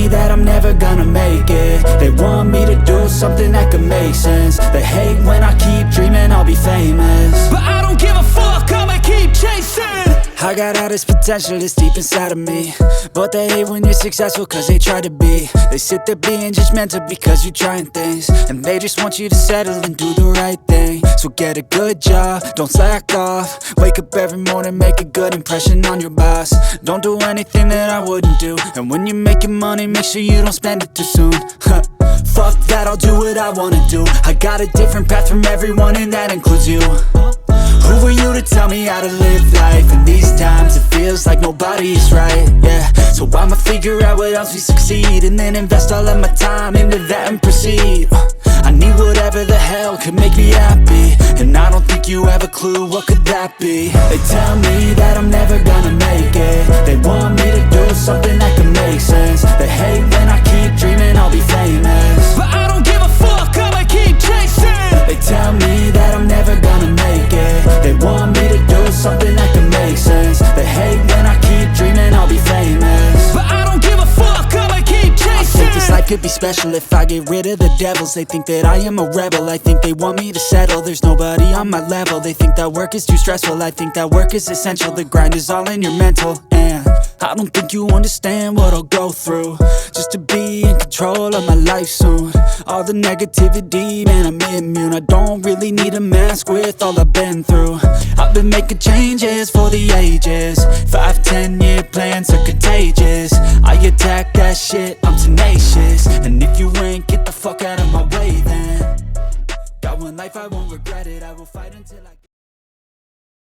me that I'm never gonna make it. They want me to do something that could make sense. They hate when I keep dreaming I'll be famous, but I don't give a fuck, I'ma keep chasing. I got all this potential that's deep inside of me, but they hate when you're successful cause they try to be. They sit there being judgmental because you're trying things, and they just want you to settle and do the right thing. So get a good job, don't slack off. Wake up every morning, make a good impression on your boss. Don't do anything that I wouldn't do, and when you're making money, make sure you don't spend it too soon. Fuck that, I'll do what I wanna do. I got a different path from everyone, and that includes you. Who are you to tell me how to live life? In these times it feels like nobody is right, yeah. So I'ma figure out what else we succeed, and then invest all of my time into that and proceed. I need whatever the hell could make me happy, and I don't think you have a clue what could that be. They tell me that I'm never gonna make it. They want me to do something that can make sense. They hate when I keep dreaming I'll be famous, but I don't give a fuck, I'ma keep chasing. They tell me that I'm never gonna make it. They want me to do something that can make sense. They hate when I keep dreaming I'll be famous, but I don't give a fuck, I'ma keep chasing. I think this life could be special if I get rid of the devils. They think that I am a rebel, I think they want me to settle. There's nobody on my level. They think that work is too stressful, I think that work is essential. The grind is all in your mental, and I don't think you understand what I'll go through just to be in control of my life soon. All the negativity, man, I'm immune. I don't really need a mask with all I've been through. I've been making changes for the ages. 5-10 year plans are contagious. I attack that shit, I'm tenacious. And if you ain't, get the fuck out of my way then. Got one life, I won't regret it. I will fight until I